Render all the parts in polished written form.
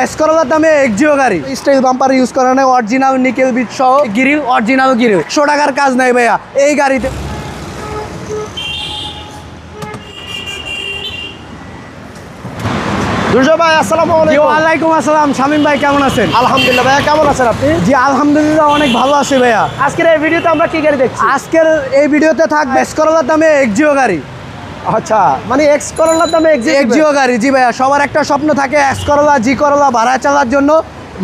স্করলার দামে এক্সিও গাড়ি, style bumper use করা নাই, অরিজিনাল নিকেল বিট সহ গ্রিল, অরিজিনাল গ্রিল, 100 টাকার কাজ নাই ভাইয়া এই গাড়িতে। দুর্জয় ভাই আসসালামু আলাইকুম। ওয়ালাইকুম আসসালাম। শামীম ভাই কেমন আছেন? আলহামদুলিল্লাহ ভাইয়া, কেমন আছেন আপনি? জি আলহামদুলিল্লাহ অনেক ভালো আছি ভাইয়া। আজকের এই ভিডিওতে আমরা কি গাড়ি দেখছি? আজকের এই ভিডিওতে থাকবে স্করলার দামে এক্সিও গাড়ি। আচ্ছা, মানে এক্স করোলার দামে এক্সিও গাড়ি। জি ভাইয়া, সবার একটা স্বপ্ন থাকে এক্স করোলা জি করোলা ভাড়া চালার জন্য,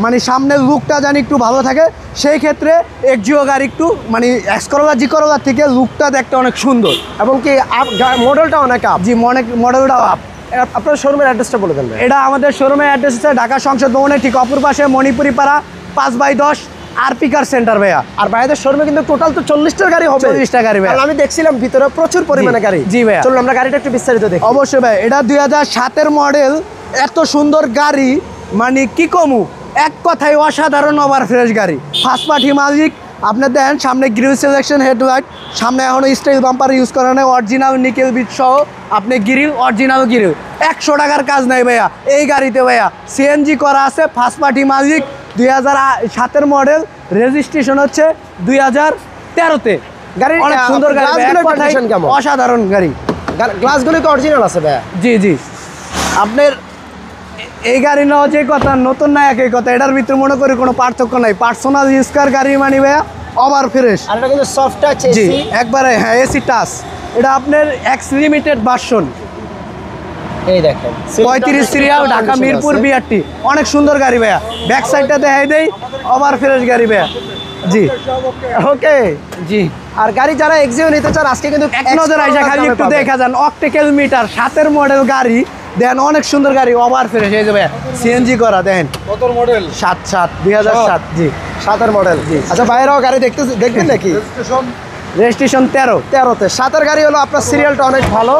মানে সামনের লুকটা জানি একটু ভালো থাকে, সেই ক্ষেত্রে এক্সিও গাড়ি একটু মানে এক্স করোলা জি করোলার থেকে লুকটা দেখতে অনেক সুন্দর এবং কি মডেলটা অনেক আপ। জি মডেলটাও আপ। আপনার শোরুমের অ্যাড্রেসটা বলে দেন ভাই। এটা আমাদের শোরুমের অ্যাড্রেস হচ্ছে ঢাকা সংসদ ভবনের ঠিক অপর পাশে মণিপুরি পাড়া 5/10 আরপি কার সেন্টার ভাইয়া। আর ভাইদের শোরুমে কিন্তু টোটাল তো 40টা গাড়ি হবে। 40টা গাড়ি ভাইয়া। আমি দেখছিলাম ভিতরে প্রচুর পরিমাণে গাড়ি। জি ভাইয়া, চলুন আমরা গাড়িটা একটু বিস্তারিত দেখি। অবশ্যই ভাই, এটা 2007-এর মডেল, এত সুন্দর গাড়ি মানে কি কমু, এক কথায় অসাধারণ ওভার ফ্রেশ গাড়ি। ফার্স্ট পার্টি মালিক। আপনি দেন সামনে গ্রিল সিলেকশন, হেডলাইট, সামনে এখনো স্টাইল বাম্পার ইউজ করা নেই, অরিজিনাল নিকেল বিট সহ আপনি গ্রিল, অরিজিনাল গ্রিল, 100 টাকার কাজ নাই ভাইয়া এই গাড়িতে ভাইয়া। সিএনজি করা আছে, ফার্স্ট পার্টি মালিক, 2007-এর মডেল, রেজিস্ট্রেশন হচ্ছে 2013-তে। গাড়ির অনেক সুন্দর গাড়ি, কেমন? অসাধারণ গাড়ি। গ্লাসগুলো তো অরিজিনাল আছে ভাইয়া। জি জি, আপনার এই গাড়ি নেওয়া যে কথা, নতুন না একই কথা, এটার ভিতরে মনে করি কোনো পার্থক্য নাই। পার্সোনাল ইউজকার গাড়ি মানে ভাইয়া ওভার ফ্রেশ। আর এটা কিন্তু সফট টাচ জি এসি একবারে, হ্যাঁ এসি টাচ। এটা আপনার এক্স লিমিটেড ভার্সন, এই দেখেন 35 সিরিয়াল, ঢাকা মিরপুর বিআরটি। অনেক সুন্দর গাড়ি ভাইয়া। ব্যাক সাইডটা দেখাই দেই, ওভার ফ্রেশ গাড়ি ভাইয়া। জি ওকে। জি, আর গাড়ি যারা এক্সিও নিতে চান আজকে কিন্তু এক নজর আইসা খালি একটু দেখা যান। অকটেকেল মিটার, 7-এর মডেল গাড়ি দেন, অনেক সুন্দর গাড়ি, ওভার ফ্রেশ। এই যে ভাইয়া সিএনজি করা, দেখেন কত মডেল? 2007। জি 7-এর মডেল। আচ্ছা বাইরেও গাড়ি দেখবেন নাকি? রেজিস্ট্রেশন 13-তে। 7-এর গাড়ি হলো আপনার সিরিয়ালটা অনেক ভালো।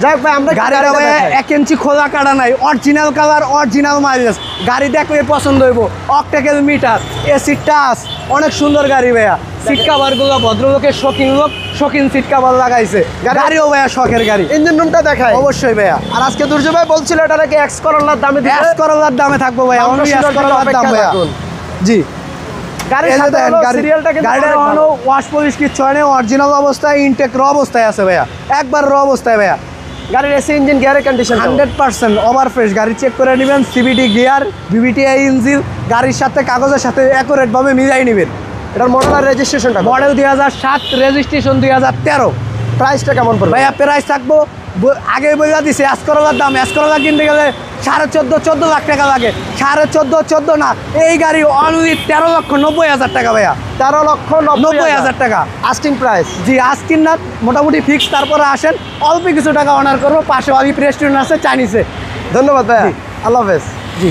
যাই ভাই, আমরা গাড়িটা ভাই 1 ইঞ্চি খোলা কাটা নাই, অরিজিনাল কালার, অরিজিনাল মাইলেজ। গাড়ি দেখলে পছন্দ হইব। অকটেকেল মিটার, এসি টাচ, অনেক সুন্দর গাড়ি ভাইয়া। সিট কাভারগুলো ভদ্রলোকের শৌখিন সিট কাভার লাগাইছে। গাড়িও ভাইয়া শখের গাড়ি। ইঞ্জিন রুমটা দেখায় অবশ্যই ভাইয়া। আর আজকে দুর্জয় ভাই বলছিল এটা নাকি এক্স করোলার দামে দিবে। এক্স করোলার দামে থাকবো ভাইয়া, অনলি এক্স করোলার দাম ভাইয়া। জি, গাড়ির সাথে সিরিয়ালটা কিন্তু গাড়িটা এখনো ওয়াশ পলিশ কিচ্ছু হয় না, অরিজিনাল অবস্থায়, ইনটেক র অবস্থায় আছে ভাইয়া, একবার র অবস্থায় ভাইয়া। গাড়ির এসি ইঞ্জিন গিয়ারের কন্ডিশন 100% ওভার ফ্রেশ। গাড়ি চেক করে নেবেন, সিবিটি গিয়ার, বিবিটিআই ইঞ্জিন, গাড়ির সাথে কাগজের সাথে অ্যাকুরেট ভাবে মিলাই নেবেন। এটার মডেল আর রেজিস্ট্রেশনটা? Model 2007, registration 2013। প্রাইসটা কেমন পড়বে ভাইয়া? প্রাইস থাকবো আগে বইলা দিছে, এসকরোলার দাম, এসকরোলা কিনতে গেলে 14.5 লাখ টাকা লাগে। 14.5 না, এই গাড়ি অনলি 13,90,000 টাকা ভাইয়া। 13,90,000 টাকা আস্কিং প্রাইস। জি আস্কিং না, মোটামুটি ফিক্স। তারপরে আসেন, অল্প কিছু টাকা অনার করবো। পাশে অলিভ রেস্টুরেন্ট আছে চাইনিজে। ধন্যবাদ ভাইয়া, আল্লাহ হাফেজ। জি।